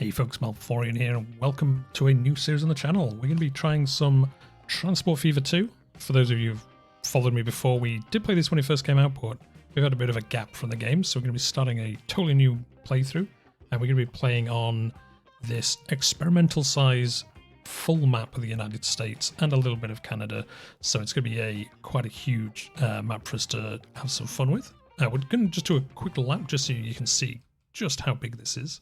Hey folks, Malforian here, and welcome to a new series on the channel. We're going to be trying some Transport Fever 2. For those of you who've followed me before, we did play this when it first came out, but we've had a bit of a gap from the game, so we're going to be starting a totally new playthrough, and we're going to be playing on this experimental size full map of the United States and a little bit of Canada, so it's going to be quite a huge map for us to have some fun with. We're going to just do a quick lap just so you can see just how big this is.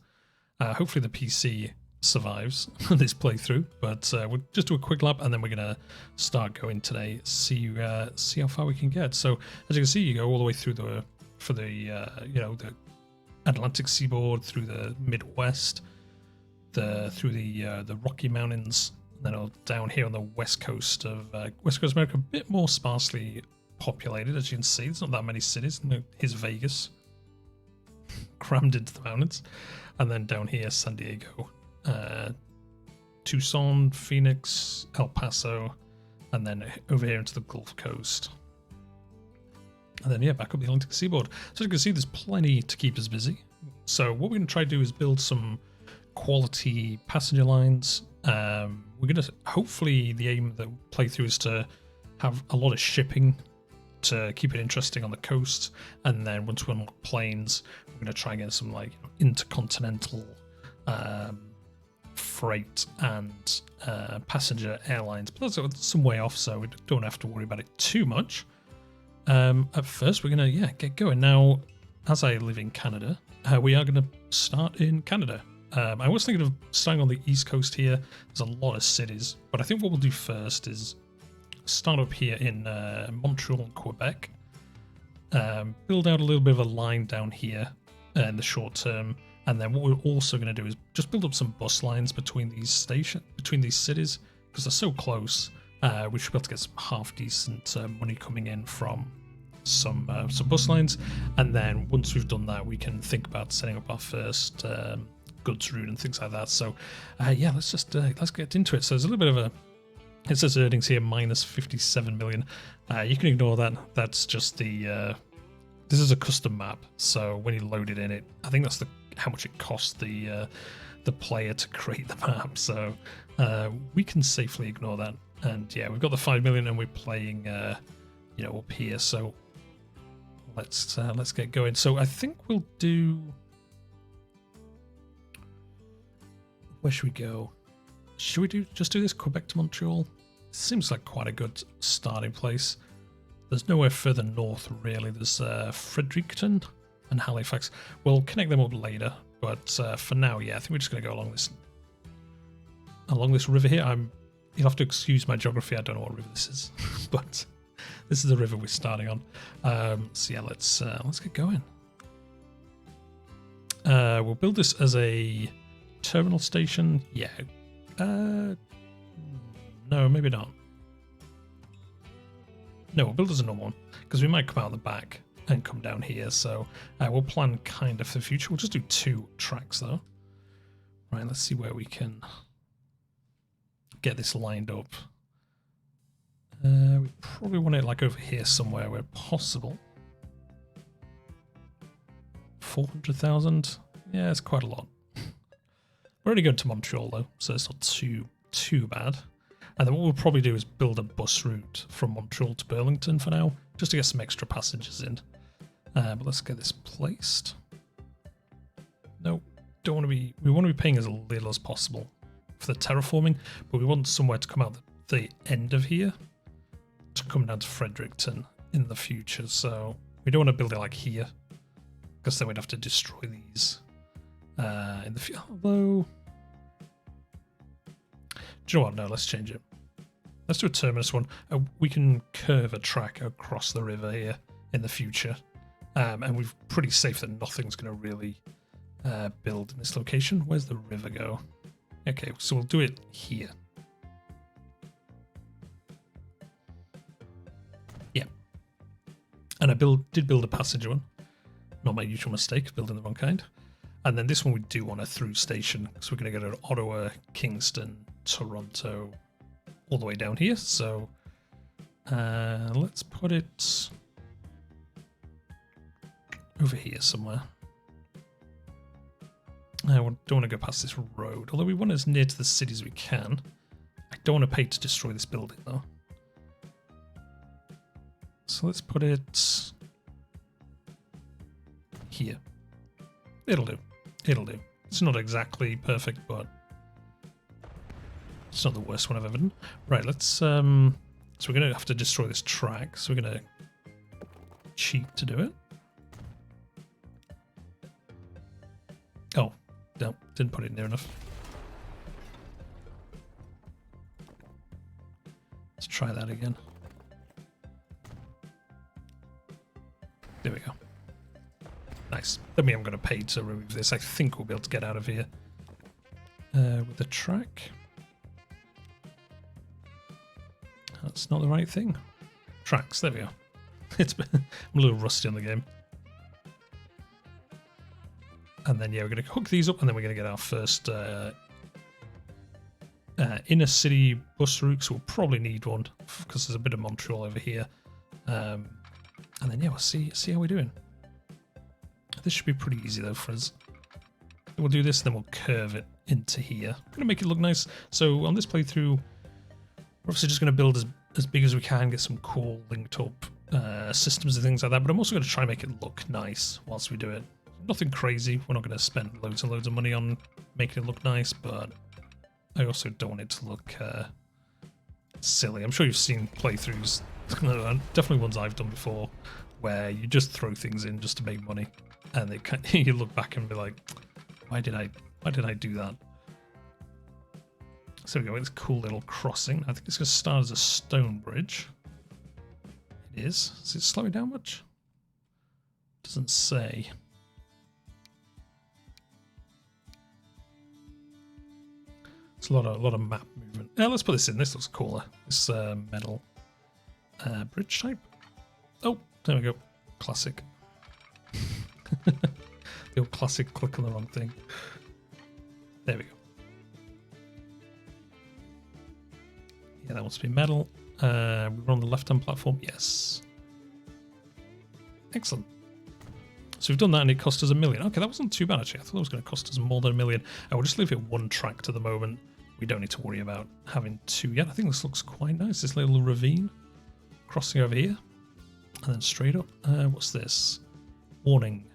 Hopefully the PC survives this playthrough, but we'll just do a quick lap and then we're gonna start going today. See how far we can get. So as you can see, you go all the way through the the Atlantic seaboard, through the Midwest, through the Rocky Mountains, and then down here on the west coast of West Coast America, a bit more sparsely populated. As you can see, there's not that many cities. Here's Vegas, crammed into the mountains. And then down here, San Diego, Tucson, Phoenix, El Paso, and then over here into the Gulf Coast. And then, yeah, back up the Atlantic seaboard. So as you can see, there's plenty to keep us busy. So what we're going to try to do is build some quality passenger lines. We're going to, hopefully, the aim of the playthrough is to have a lot of shipping to keep it interesting on the coast, and then once we unlock planes, we're going to try and get some intercontinental freight and passenger airlines, but that's some way off, so we don't have to worry about it too much. At first, we're going to get going. Now, as I live in Canada, we are going to start in Canada. I was thinking of starting on the east coast here. There's a lot of cities, but I think what we'll do first is start up here in Montreal and Quebec, build out a little bit of a line down here in the short term, and then what we're also going to do is just build up some bus lines between these cities, because they're so close. We should be able to get some half decent money coming in from some bus lines, and then once we've done that, we can think about setting up our first goods route and things like that. So yeah, let's get into it. So there's a little bit of it says earnings here minus 57 million. You can ignore that. That's just the this is a custom map, so when you load it in, I think that's how much it cost the player to create the map. So we can safely ignore that. And yeah, we've got the 5 million, and we're playing up here. So let's get going. So I think we'll do. Where should we go? Should we just do this Quebec to Montreal? Seems like quite a good starting place. There's nowhere further north, really. There's Fredericton and Halifax. We'll connect them up later, but for now, yeah, I think we're just going to go along this river here. You'll have to excuse my geography. I don't know what river this is, but this is the river we're starting on. So yeah, let's get going. We'll build this as a terminal station. Yeah. No, maybe not. No, we'll build as a normal one, because we might come out the back and come down here, so we'll plan kind of for the future. We'll just do 2 tracks, though. Right, let's see where we can get this lined up. We probably want it like over here somewhere where possible. 400,000? Yeah, it's quite a lot. We're already going to Montreal, though, so it's not too bad. And then what we'll probably do is build a bus route from Montreal to Burlington for now, just to get some extra passengers in. But let's get this placed. No, we want to be paying as little as possible for the terraforming, but we want somewhere to come out the end of here to come down to Fredericton in the future. So we don't want to build it like here, because then we'd have to destroy these in the future. Although, do you know what? No, let's change it. Let's do a terminus one. We can curve a track across the river here in the future. And we're pretty safe that nothing's going to really build in this location. Where's the river go? Okay, so we'll do it here. Yeah. And I did build a passenger one. Not my usual mistake, building the wrong kind. And then this one we do want a through station, so we're going to go to Ottawa, Kingston, Toronto, all the way down here. So let's put it over here somewhere. I don't want to go past this road, although we want as near to the city as we can. I don't want to pay to destroy this building, though. So let's put it here. It'll do. It'll do. It's not exactly perfect, but it's not the worst one I've ever done. Right, let's... so we're going to have to destroy this track, so we're going to cheat to do it. Oh, no, didn't put it near enough. Let's try that again. There we go. Nice. Then we haven't got to pay to remove this. I think we'll be able to get out of here with the track. That's not the right thing. Tracks, there we go. I'm a little rusty on the game. And then, yeah, we're going to hook these up, and then we're going to get our first inner city bus route. So we'll probably need one, because there's a bit of Montreal over here. And then, yeah, we'll see how we're doing. This should be pretty easy, though, for us. We'll do this, and then we'll curve it into here. I'm going to make it look nice. So on this playthrough, we're obviously just going to build as big as we can, get some cool linked up systems and things like that. But I'm also going to try and make it look nice whilst we do it. Nothing crazy. We're not going to spend loads and loads of money on making it look nice, but I also don't want it to look silly. I'm sure you've seen playthroughs, definitely ones I've done before, where you just throw things in just to make money, and they you look back and be like, why did I do that? So we go, this cool little crossing. I think it's going to start as a stone bridge. It is. Does it slow it down much? Doesn't say. It's a lot of map movement. Let's put this in. This looks cooler. This metal bridge type. Oh, there we go. Classic. The old classic click on the wrong thing. There we go. Yeah, that wants to be metal. We're on the left-hand platform. Yes. Excellent. So we've done that, and it cost us $1 million. Okay, that wasn't too bad, actually. I thought it was going to cost us more than $1 million. I will just leave it one track to the moment. We don't need to worry about having two yet. I think this looks quite nice. This little ravine crossing over here. And then straight up. What's this? Warning.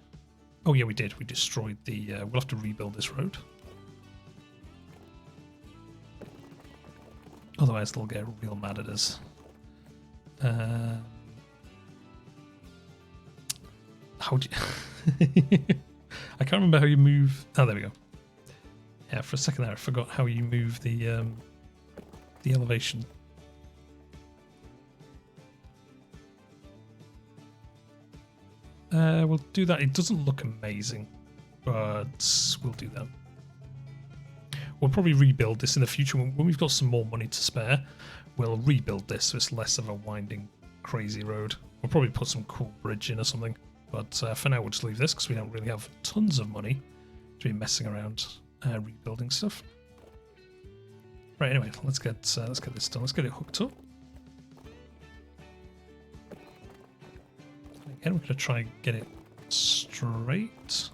Oh, yeah, we did. We destroyed the... we'll have to rebuild this road. Otherwise, they'll get real mad at us. How do you... I can't remember how you move... Oh, there we go. Yeah, for a second there, I forgot how you move the elevation. We'll do that. It doesn't look amazing, but we'll do that. We'll probably rebuild this in the future. When we've got some more money to spare, we'll rebuild this so it's less of a winding, crazy road. We'll probably put some cool bridge in or something. But for now, we'll just leave this because we don't really have tons of money to be messing around rebuilding stuff. Right, anyway, let's get this done. Let's get it hooked up. Again, we're going to try and get it straight.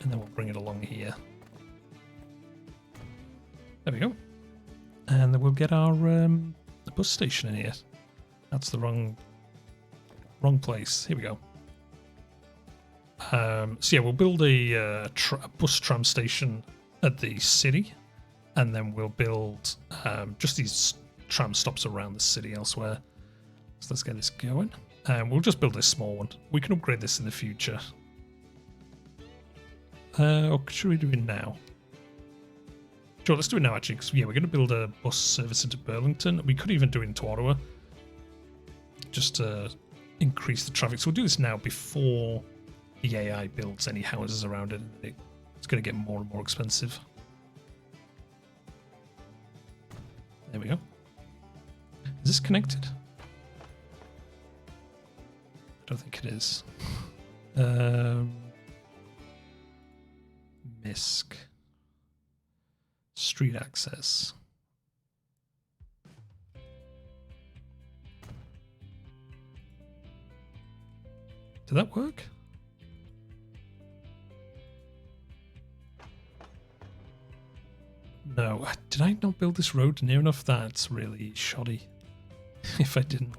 And then we'll bring it along here. There we go. And then we'll get our the bus station in here. That's the wrong place. Here we go. So yeah, we'll build a bus tram station at the city, and then we'll build just these tram stops around the city elsewhere. So let's get this going. We'll just build a small one. We can upgrade this in the future. Or should we do it now? Sure, let's do it now actually, because yeah, we're going to build a bus service into Burlington. We could even do it into Ottawa, just to increase the traffic. So we'll do this now before the AI builds any houses around it. It's going to get more and more expensive. There we go. Is this connected? I don't think it is. MISC. Street access. Did that work? No, did I not build this road near enough? That's really shoddy. If I didn't.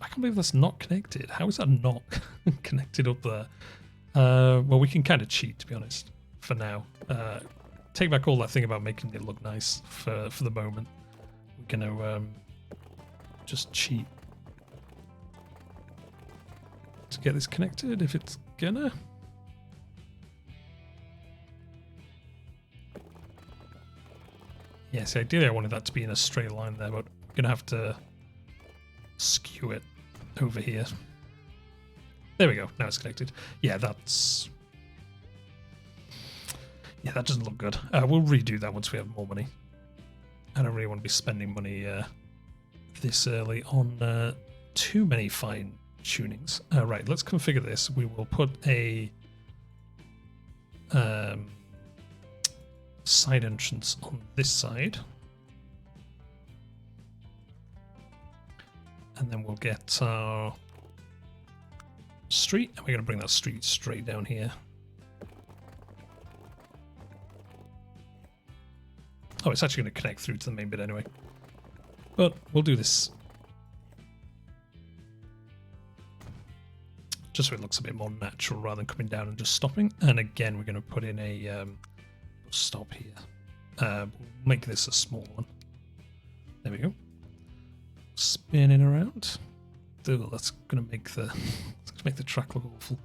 I can't believe that's not connected. How is that not connected up there? Well, we can kind of cheat, to be honest, for now. Take back all that thing about making it look nice for the moment. We're going to just cheat to get this connected if it's gonna. Yes, ideally I wanted that to be in a straight line there, but I'm going to have to skew it over here. There we go, now it's connected. Yeah, that's... Yeah, that doesn't look good. We'll redo that once we have more money. I don't really want to be spending money this early on too many fine tunings. Right, let's configure this. We will put a side entrance on this side. And then we'll get our street, and we're going to bring that street straight down here. Oh, it's actually going to connect through to the main bit anyway. But we'll do this just so it looks a bit more natural rather than coming down and just stopping. And again, we're going to put in a stop here. We'll make this a small one. There we go. Spinning around. Ooh, that's going to make the track look awful.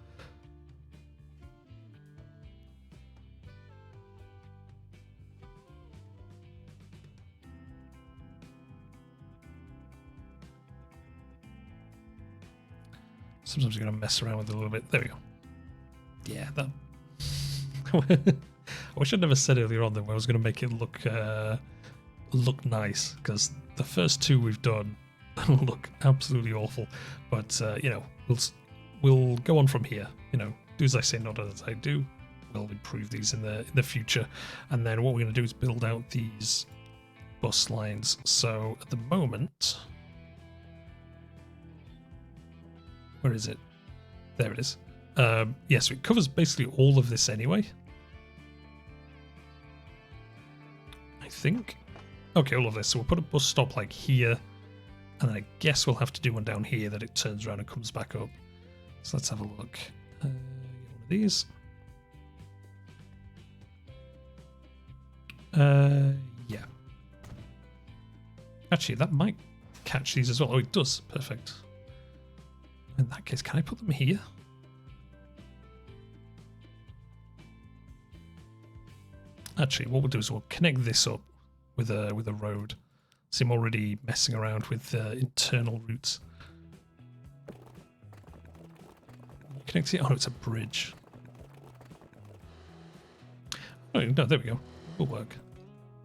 Sometimes you're going to mess around with it a little bit. There we go. Yeah, that... I wish I'd never said earlier on that I was going to make it look nice, because the first two we've done look absolutely awful. But, you know, we'll go on from here. You know, do as I say, not as I do. We'll improve these in the future. And then what we're going to do is build out these bus lines. So at the moment... Where is it? There it is. Yeah, so it covers basically all of this anyway. I think. Okay, all of this. So we'll put a bus stop like here. And then I guess we'll have to do one down here that it turns around and comes back up. So let's have a look. One of these. Yeah. Actually, that might catch these as well. Oh, it does. Perfect. In that case, can I put them here? Actually, what we'll do is we'll connect this up with a road. See, I'm already messing around with internal routes. Connect it. Oh, no, it's a bridge. Oh no, there we go. Will work.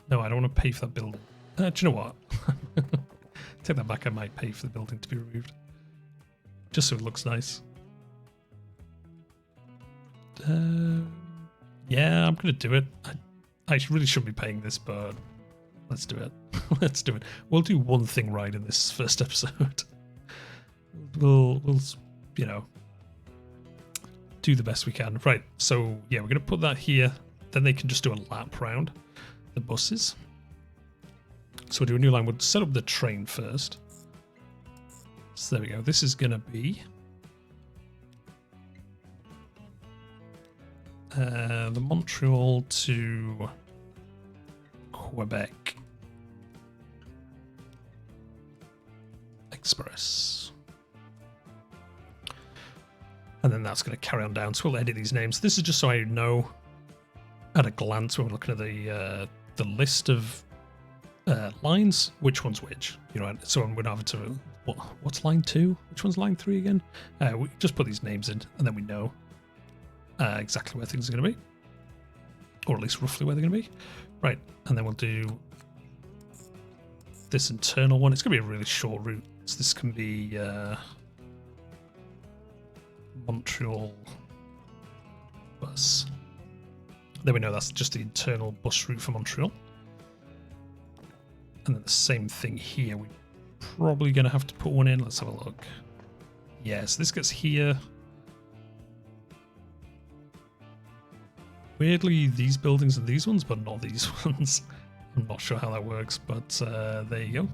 No, I don't want to pay for that building. Do you know what? Take that back. I might pay for the building to be removed. Just so it looks nice. Yeah, I'm going to do it. I really shouldn't be paying this, but let's do it. Let's do it. We'll do one thing right in this first episode. We'll you know, do the best we can. Right, so yeah, we're going to put that here. Then they can just do a lap round the buses. So we'll do a new line. We'll set up the train first. So there we go. This is going to be the Montreal to Quebec Express. And then that's going to carry on down. So we'll edit these names. This is just so I know at a glance when we're looking at the list of lines, which one's which. You know, so we're not having to... What's line 2? Which one's line 3 again? We just put these names in, and then we know exactly where things are going to be. Or at least roughly where they're going to be. Right, and then we'll do this internal one. It's going to be a really short route. So this can be Montreal bus. There we know that's just the internal bus route for Montreal. And then the same thing here. We probably going to have to put one in. Let's have a look. Yes, this gets here. Weirdly, these buildings are these ones, but not these ones. I'm not sure how that works, but there you go.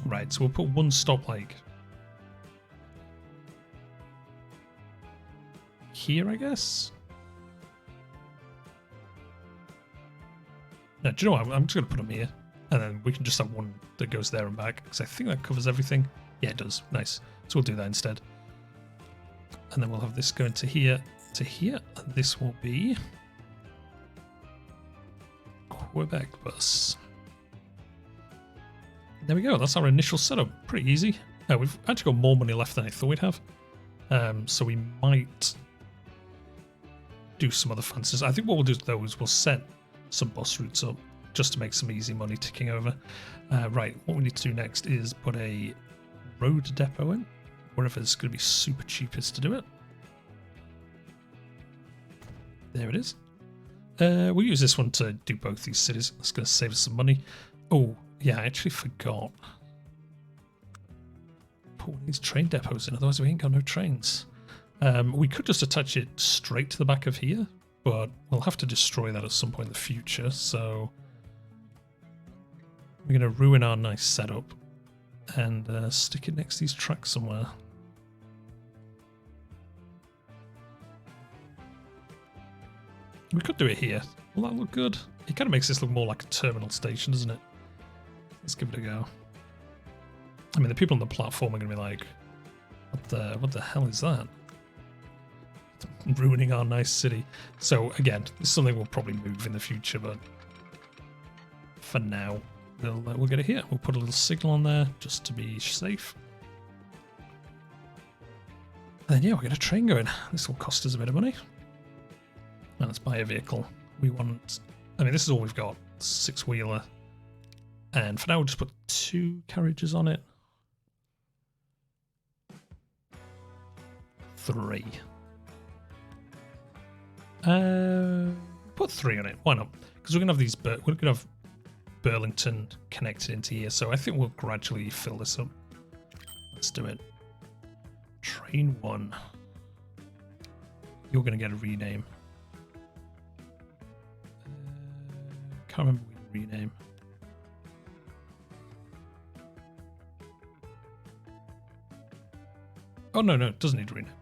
Right, so we'll put one stoplight here, I guess. No, do you know what? I'm just going to put them here, and then we can just have one that goes there and back, because I think that covers everything. Yeah, it does. Nice. So we'll do that instead. And then we'll have this going to here, and this will be Quebec bus. There we go. That's our initial setup. Pretty easy. We've actually got more money left than I thought we'd have. So we might do some other fancies. I think what we'll do though is we'll set some bus routes up just to make some easy money ticking over. Right, what we need to do next is put a road depot in, wherever it's going to be super cheapest to do it. There it is. We'll use this one to do both these cities. It's going to save us some money. Oh, yeah, I actually forgot. Put one of these train depots in, otherwise we ain't got no trains. We could just attach it straight to the back of here, but we'll have to destroy that at some point in the future, so we're going to ruin our nice setup and stick it next to these tracks somewhere. We could do it here. Will that look good? It kind of makes this look more like a terminal station, doesn't it? Let's give it a go. I mean, the people on the platform are going to be like, what the hell is that? It's ruining our nice city. So again, this is something we'll probably move in the future, but for now, we'll get it here. We'll put a little signal on there just to be safe. And then yeah, we'll get a train going. This will cost us a bit of money. Now let's buy a vehicle. We want, I mean, this is all we've got, 6-wheeler. And for now, we'll just put 2 carriages on it. 3. Put 3 on it. Why not? Because we're gonna have these. We're gonna have Burlington connected into here, so I think we'll gradually fill this up. Let's do it. Train 1. You're gonna get a rename. Can't remember what we rename. Oh no, it doesn't need to rename.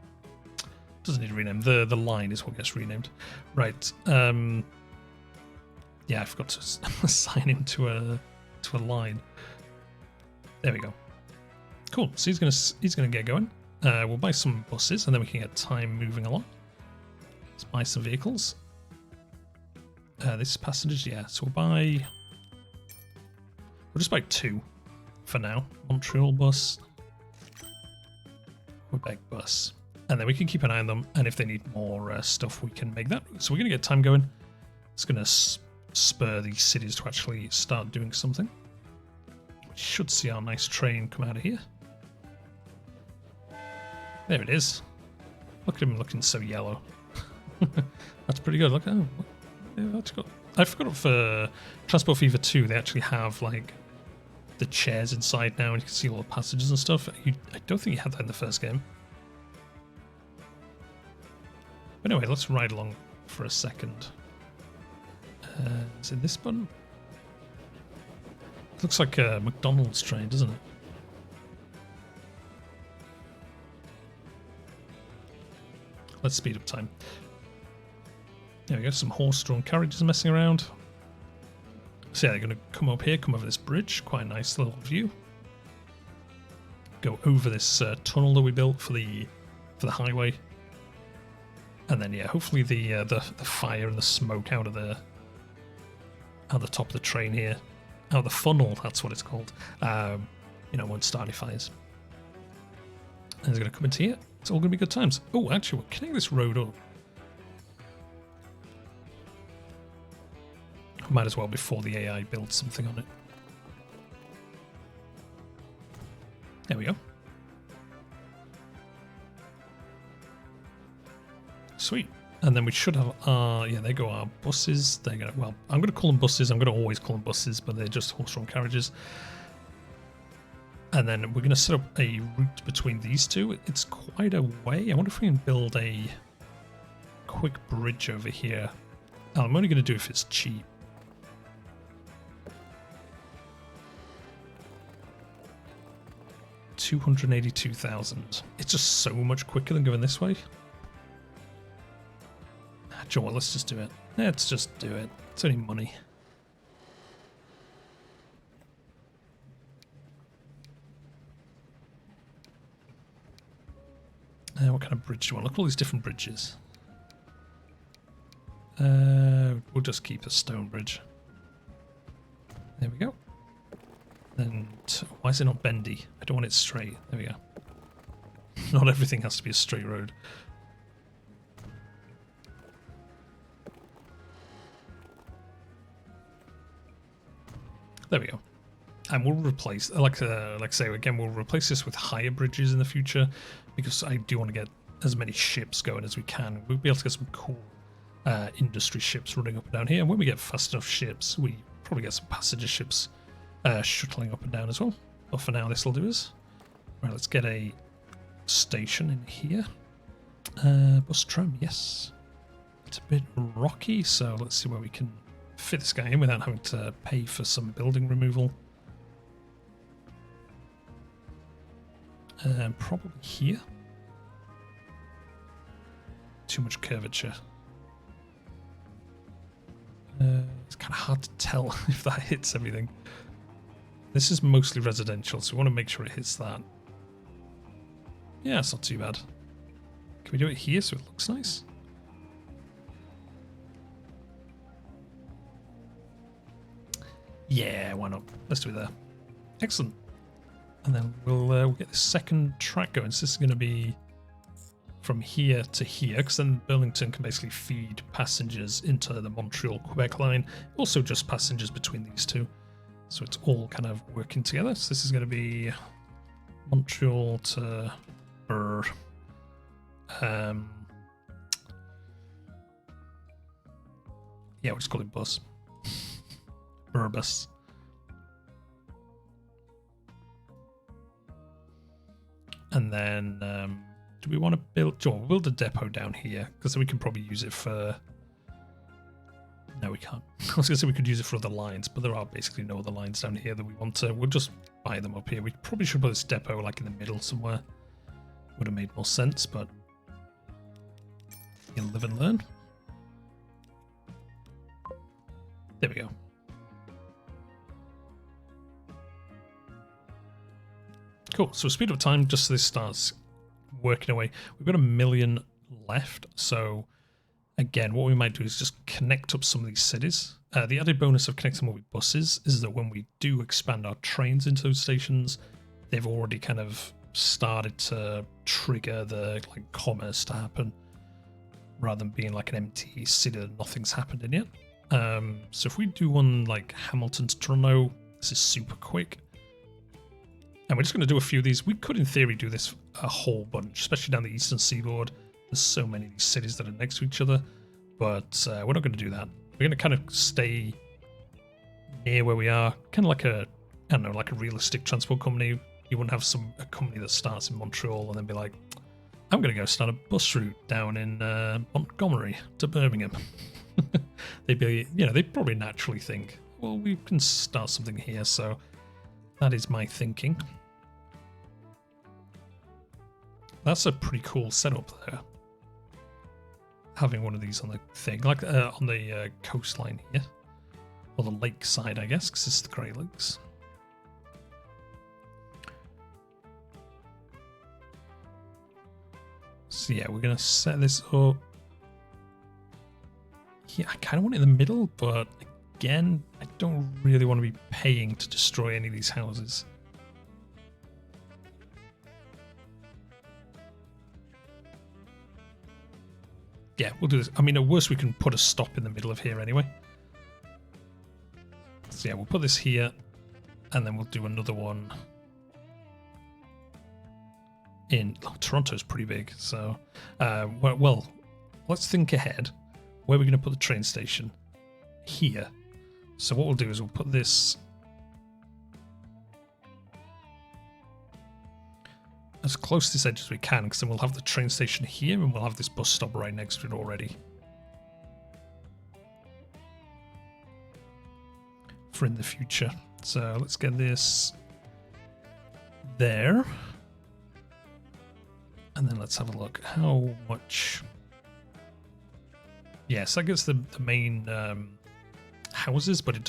Doesn't need to rename. The line is what gets renamed. Right. Yeah, I forgot to assign him to a line. There we go. Cool. So he's gonna get going. We'll buy some buses and then we can get time moving along. Let's buy some vehicles. This is passengers, yeah. So we'll just buy 2 for now. Montreal bus, Quebec bus, and then we can keep an eye on them. And if they need more stuff, we can make that. So we're gonna get time going. It's gonna spur these cities to actually start doing something. We should see our nice train come out of here. There it is. Look at him looking so yellow. That's pretty good. Look, oh, yeah, that's good. I forgot for Transport Fever 2, they actually have like the chairs inside now, and you can see all the passengers and stuff. I don't think you had that in the first game. But anyway, let's ride along for a second. Is it this button? It looks like a McDonald's train, doesn't it? Let's speed up time. There we go, some horse-drawn carriages messing around. So yeah, they're going to come up here, come over this bridge. Quite a nice little view. Go over this tunnel that we built for the highway. And then yeah, hopefully the fire and the smoke out of the top of the train here, out of the funnel, that's what it's called. Won't start any fires. And it's going to come into here. It's all going to be good times. Oh, actually, we'll connect this road up. Might as well before the AI builds something on it. There we go. Sweet. And then we should have our, yeah, there go our buses. They're gonna, well, I'm gonna call them buses. I'm gonna always call them buses, but they're just horse-drawn carriages. And then we're gonna set up a route between these two. It's quite a way. I wonder if we can build a quick bridge over here. Oh, I'm only gonna do it if it's cheap. $282,000. It's just so much quicker than going this way. Sure, let's just do it. Let's just do it. It's only money. What kind of bridge do you want? Look at all these different bridges. We'll just keep a stone bridge. There we go. And why is it not bendy? I don't want it straight. There we go. Not everything has to be a straight road. There we go. And we'll replace, like I say again, we'll replace this with higher bridges in the future because I do want to get as many ships going as we can. We'll be able to get some cool industry ships running up and down here. And when we get fast enough ships, we probably get some passenger ships shuttling up and down as well. But for now, this will do us. Right, let's get a station in here. Bus tram, yes. It's a bit rocky, so let's see where we can fit this guy in without having to pay for some building removal. Probably here. Too much curvature. It's kind of hard to tell if that hits everything. This is mostly residential, so we want to make sure it hits that. Yeah, it's not too bad. Can we do it here so it looks nice? Yeah, why not? Let's do it there. Excellent. And then we'll get the second track going. So this is going to be from here to here, because then Burlington can basically feed passengers into the Montreal-Quebec line. Also just passengers between these two. So it's all kind of working together. So this is going to be Montreal to Burr. Yeah, we'll just call it bus. Burbus. And then, do we want to build? We'll build a depot down here because then we can probably use it for. No, we can't. I was going to say we could use it for other lines, but there are basically no other lines down here that we want to. We'll just buy them up here. We probably should put this depot like in the middle somewhere. Would have made more sense, but you can live and learn. There we go. Cool, so speed of time, just so this starts working away. We've got 1 million left, so again, what we might do is just connect up some of these cities. The added bonus of connecting them with buses is that when we do expand our trains into those stations, they've already kind of started to trigger the like commerce to happen, rather than being like an empty city that nothing's happened in yet. So if we do one like Hamilton to Toronto, this is super quick. And we're just going to do a few of these. We could, in theory, do this a whole bunch, especially down the eastern seaboard. There's so many of these cities that are next to each other, but we're not going to do that. We're going to kind of stay near where we are, kind of like a, I don't know, like a realistic transport company. You wouldn't have a company that starts in Montreal and then be like, I'm going to go start a bus route down in Montgomery to Birmingham. They'd be, they'd probably naturally think, well, we can start something here. So that is my thinking. That's a pretty cool setup there. Having one of these on the thing, like on the coastline here. Or the lake side, I guess, because this is the Great Lakes. So yeah, we're going to set this up. Yeah, I kind of want it in the middle, but again, I don't really want to be paying to destroy any of these houses. Yeah, we'll do this. I mean, at worst, we can put a stop in the middle of here anyway. So yeah, we'll put this here, and then we'll do another one in... Oh, Toronto's pretty big, so... well, let's think ahead. Where are we going to put the train station? Here. So what we'll do is we'll put this as close to this edge as we can, because then we'll have the train station here and we'll have this bus stop right next to it already. For in the future. So let's get this there. And then let's have a look. How much? Yes, that gets the main houses, but it's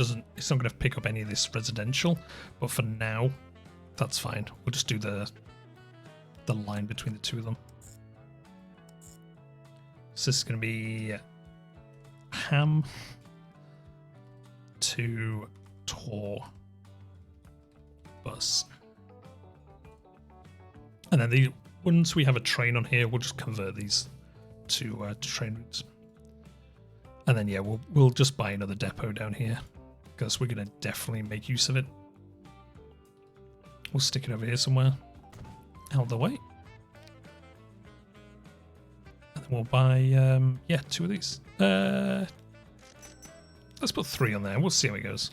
not going to pick up any of this residential. But for now, that's fine. We'll just do the line between the two of them. So this is going to be Ham to Tor bus. And then once we have a train on here, we'll just convert these to train routes. And then yeah, we'll just buy another depot down here because we're going to definitely make use of it. We'll stick it over here somewhere, out of the way. And then we'll buy, yeah, 2 of these. Let's put 3 on there. We'll see how it goes.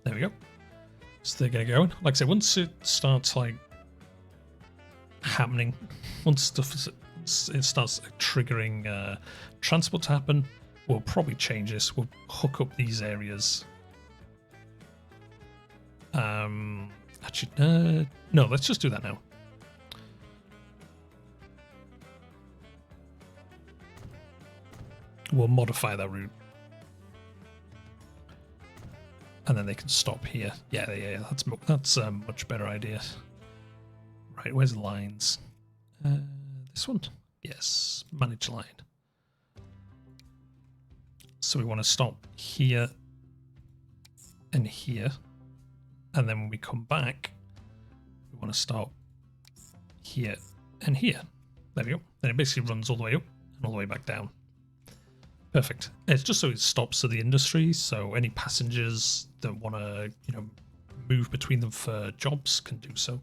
There we go. So they're going to go. Like I said, once it starts like happening, once it starts triggering transport to happen, we'll probably change this. We'll hook up these areas. Actually, no, let's just do that now. We'll modify that route. And then they can stop here. Yeah, that's a much better idea. Right, where's the lines? This one? Yes, manage line. So we want to stop here and here. And then when we come back, we want to stop here and here. There we go. Then it basically runs all the way up and all the way back down. Perfect. It's just so it stops at the industry, so any passengers that want to, move between them for jobs can do so.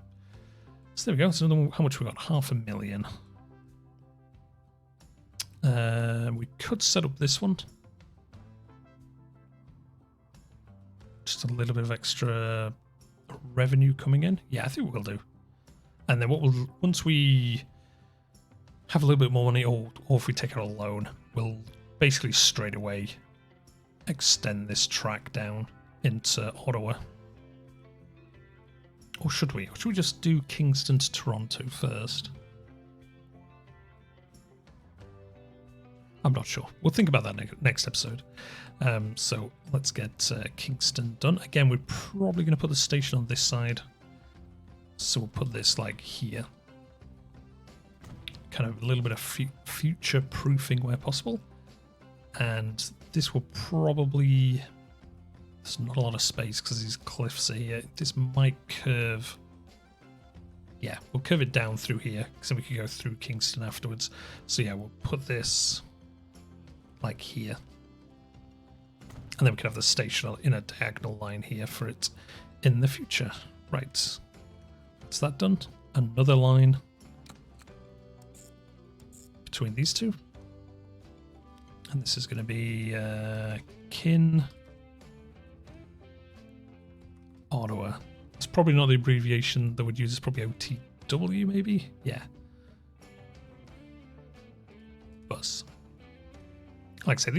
So there we go. So how much we got? 500,000. We could set up this one. Just a little bit of extra revenue coming in. Yeah, I think we'll do. And then once we have a little bit more money, or if we take out a loan, we'll basically straight away extend this track down into Ottawa. Or should we? Or should we just do Kingston to Toronto first? I'm not sure. We'll think about that next episode. So let's get Kingston done. Again, we're probably going to put the station on this side. So we'll put this like here. Kind of a little bit of future proofing where possible. And this will probably... There's not a lot of space because these cliffs are here. This might curve... Yeah, we'll curve it down through here because then we can go through Kingston afterwards. So yeah, we'll put this like here. And then we can have the station in a diagonal line here for it in the future. Right. That's that done. Another line between these two. And this is going to be Kin Ottawa. It's probably not the abbreviation that we'd use. It's probably OTW maybe? Yeah. Bus. Like I say,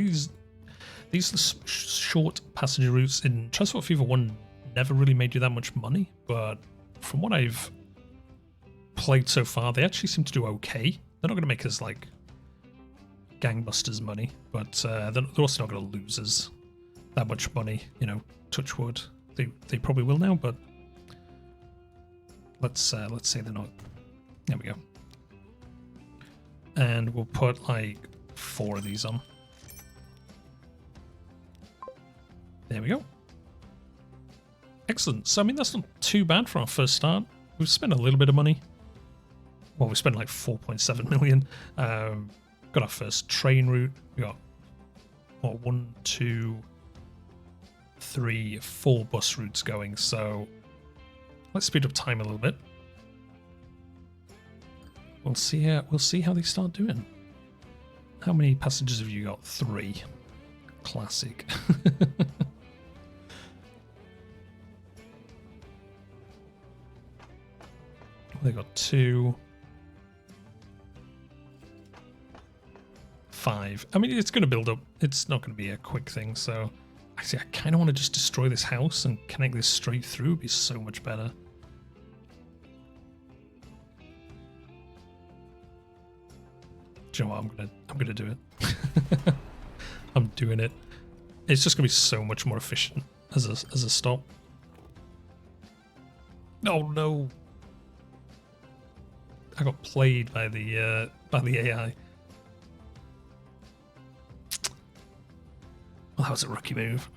these short passenger routes in Transport Fever 1 never really made you that much money, but from what I've played so far, they actually seem to do okay. They're not going to make us like gangbusters money, but they're also not going to lose us that much money, touch wood. They probably will now, but let's say they're not. There we go. And we'll put like 4 of these on. There we go. Excellent. So, I mean, that's not too bad for our first start. We've spent a little bit of money. Well, we spent like 4.7 million. Got our first train route. We got, 1, 2, 3, 4 bus routes going. So, let's speed up time a little bit. We'll see how they start doing. How many passengers have you got? 3. Classic. They got 2. 5. I mean, it's going to build up. It's not going to be a quick thing, so... Actually, I kind of want to just destroy this house and connect this straight through. It'd be so much better. Do you know what? I'm gonna do it. I'm doing it. It's just gonna be so much more efficient as a stop. Oh no! I got played by the AI. Well, that was a rookie move.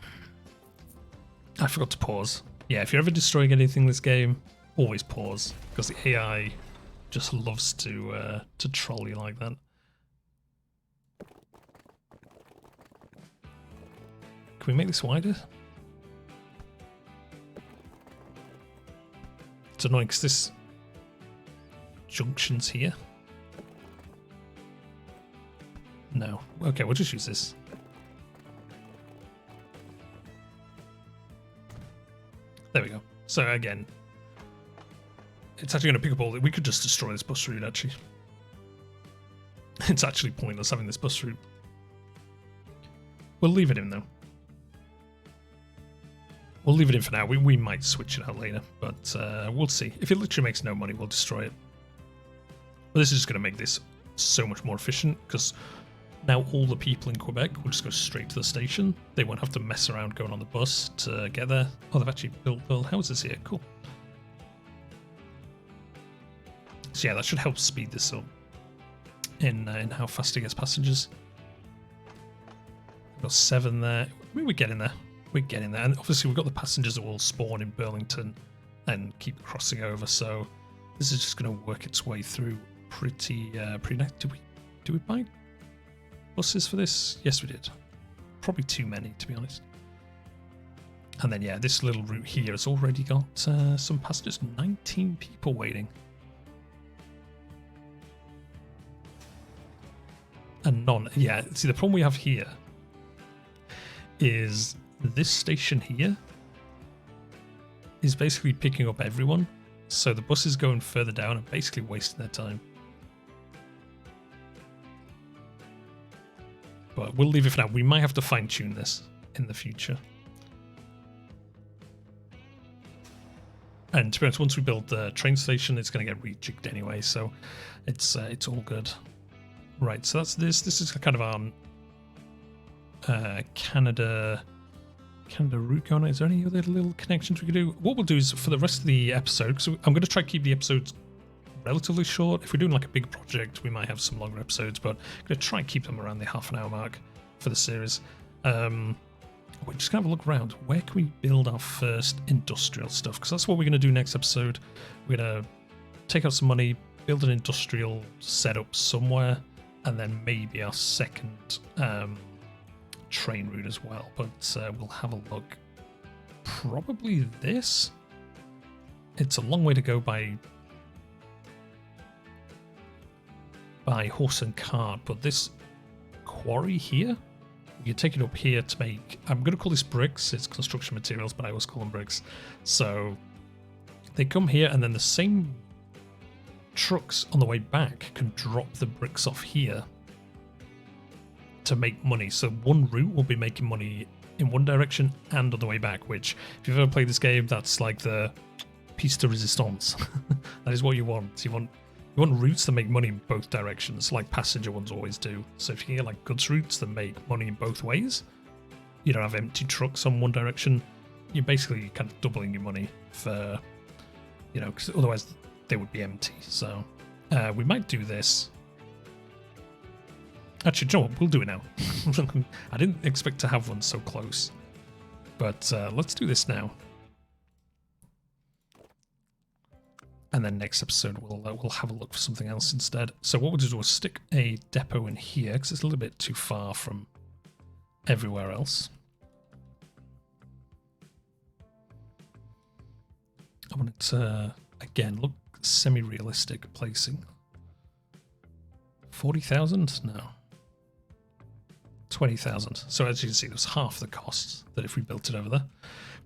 I forgot to pause. Yeah, if you're ever destroying anything in this game, always pause, because the AI just loves to troll you like that. Can we make this wider? It's annoying because this junction's here. No. Okay, we'll just use this. There we go. So again, it's actually going to pick up all that. We could just destroy this bus route, actually. It's actually pointless having this bus route. We'll leave it in, though. We'll leave it in for now. We might switch it out later, but we'll see. If it literally makes no money, we'll destroy it. But this is just going to make this so much more efficient, because now all the people in Quebec will just go straight to the station. They won't have to mess around going on the bus to get there. Oh, they've actually built little houses here. Cool. So yeah, that should help speed this up in how fast it gets passengers. We've got 7 there. I mean, we're getting there. We're getting there. And obviously we've got the passengers that will spawn in Burlington and keep crossing over. So this is just going to work its way through pretty nice. Do we buy buses for this? Yes, we did. Probably too many, to be honest. And then, yeah, this little route here has already got some passengers. 19 people waiting. And none. Yeah, see, the problem we have here is this station here is basically picking up everyone. So the buses going further down and basically wasting their time. But we'll leave it for now. We might have to fine-tune this in the future. And to be honest, once we build the train station, it's going to get rejigged anyway, so it's all good. Right, so that's this. This is kind of our Canada route going on. Is there any other little connections we could do? What we'll do is for the rest of the episode, because I'm going to try to keep the episodes relatively short. If we're doing like a big project, we might have some longer episodes, but I'm going to try and keep them around the half-an-hour mark for the series. We're just going to have a look around. Where can we build our first industrial stuff? Because that's what we're going to do next episode. We're going to take out some money, build an industrial setup somewhere, and then maybe our second train route as well. But we'll have a look. Probably this. It's a long way to go by horse and cart, but this quarry here, you take it up here to make, I'm going to call this bricks. It's construction materials, but I always call them bricks. So they come here, and then the same trucks on the way back can drop the bricks off here to make money. So one route will be making money in one direction and on the way back, which if you've ever played this game, that's like the piece de resistance. That is what you want. You want routes that make money in both directions, like passenger ones always do. So if you can get like goods routes that make money in both ways, you don't have empty trucks on one direction, you're basically kind of doubling your money for, you know, because otherwise they would be empty. So we might do this. Actually, Joe, we'll do it now. I didn't expect to have one so close, but let's do this now. And then next episode, we'll have a look for something else instead. So what we'll do is stick a depot in here, because it's a little bit too far from everywhere else. I want it to, again, look semi-realistic placing. 40,000? No. 20,000. So as you can see, there's half the cost that if we built it over there.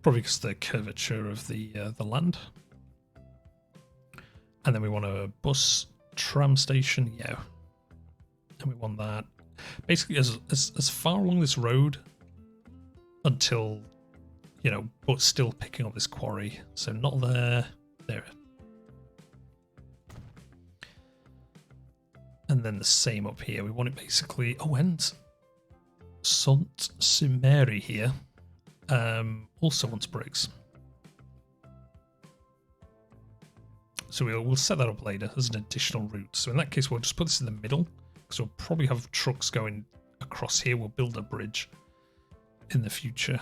Probably because of the curvature of the land. And then we want a bus tram station, yeah. And we want that basically as far along this road until, you know, but still picking up this quarry. So not there, there. And then the same up here. We want it basically, oh, and Sant Sumeri here also wants bricks. So we'll set that up later as an additional route. So in that case, we'll just put this in the middle, because we'll probably have trucks going across here. We'll build a bridge in the future.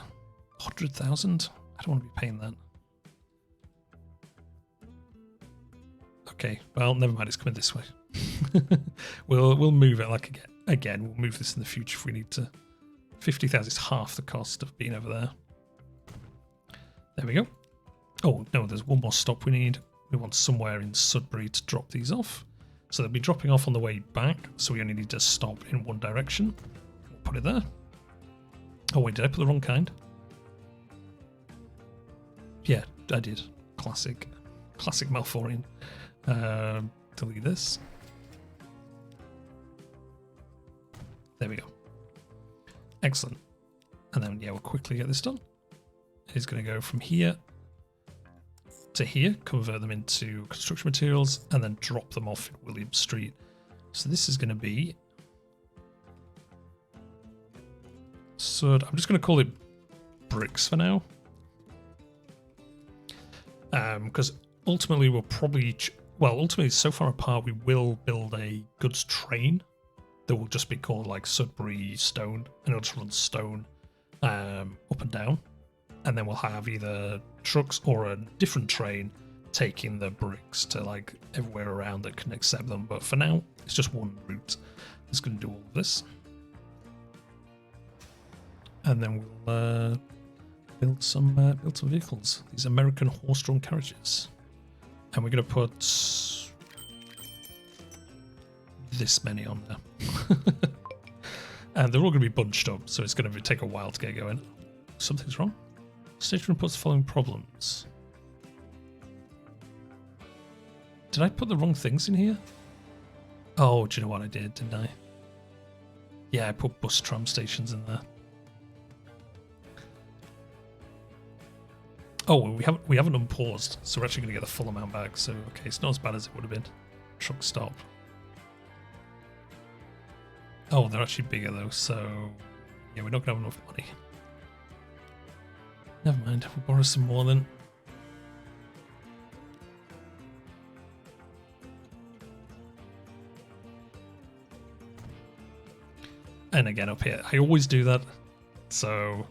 100,000? I don't want to be paying that. Okay, well, never mind. It's coming this way. We'll move it like again. We'll move this in the future if we need to. 50,000 is half the cost of being over there. There we go. Oh no, there's one more stop we need. We want somewhere in Sudbury to drop these off. So they'll be dropping off on the way back. So we only need to stop in one direction. We'll put it there. Oh wait, did I put the wrong kind? Yeah, I did. Classic Malforian. Delete this. There we go. Excellent. And then, yeah, we'll quickly get this done. It's going to go from here to here, convert them into construction materials, and then drop them off in William Street. So this is going to be... So I'm just going to call it bricks for now. Because ultimately we'll probably... Well, ultimately, so far apart, we will build a goods train that will just be called like Sudbury Stone, and it'll just run stone up and down. And then we'll have either trucks or a different train taking the bricks to like everywhere around that can accept them. But for now, it's just one route that's going to do all of this. And then we'll build some vehicles, these American horse-drawn carriages. And we're going to put this many on there. And they're all going to be bunched up, so it's going to take a while to get going. Something's wrong. Station reports the following problems. Did I put the wrong things in here? Oh, do you know what I did, didn't I? Yeah, I put bus tram stations in there. Oh, we haven't unpaused, so we're actually going to get the full amount back. So okay, it's not as bad as it would have been. Truck stop. Oh, they're actually bigger though, so yeah, we're not going to have enough money. Never mind, we'll borrow some more then. And again up here, I always do that, so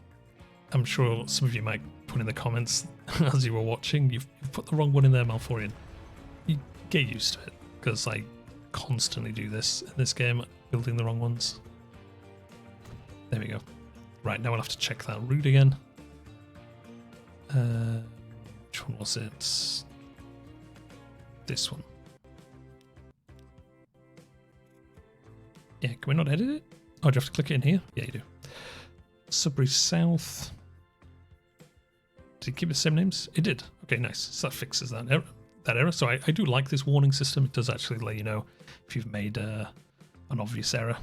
I'm sure some of you might put in the comments as you were watching, you've put the wrong one in there, Malforian. You get used to it, because I constantly do this in this game, building the wrong ones. There we go. Right, now we'll have to check that route again. Which one was it? This one. Yeah, can we not edit it? Oh, do you have to click it in here? Yeah, you do. Sudbury South. Did it keep the same names? It did. Okay, nice. So that fixes that error. So I do like this warning system. It does actually let you know if you've made an obvious error.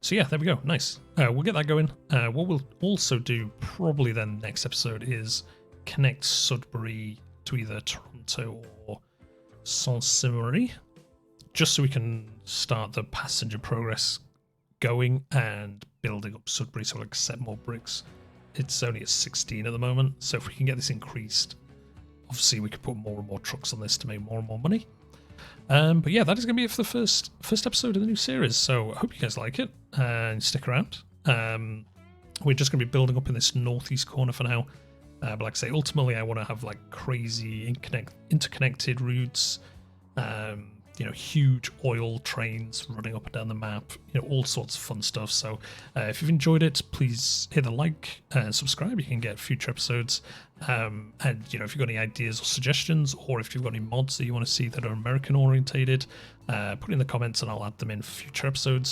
So yeah, there we go. Nice. We'll get that going. What we'll also do probably then next episode is connect Sudbury to either Toronto or Saint-Cymery, just so we can start the passenger progress going and building up Sudbury so we'll accept more bricks. It's only at 16 at the moment, so if we can get this increased, obviously we could put more and more trucks on this to make more and more money. But yeah, that is going to be it for the first episode of the new series, so I hope you guys like it and stick around. We're just going to be building up in this northeast corner for now, but like I say, ultimately I want to have like crazy interconnected routes, you know, huge oil trains running up and down the map, you know, all sorts of fun stuff. So if you've enjoyed it, please hit the like and subscribe. You can get future episodes. And, you know, if you've got any ideas or suggestions, or if you've got any mods that you want to see that are American orientated, put it in the comments and I'll add them in for future episodes.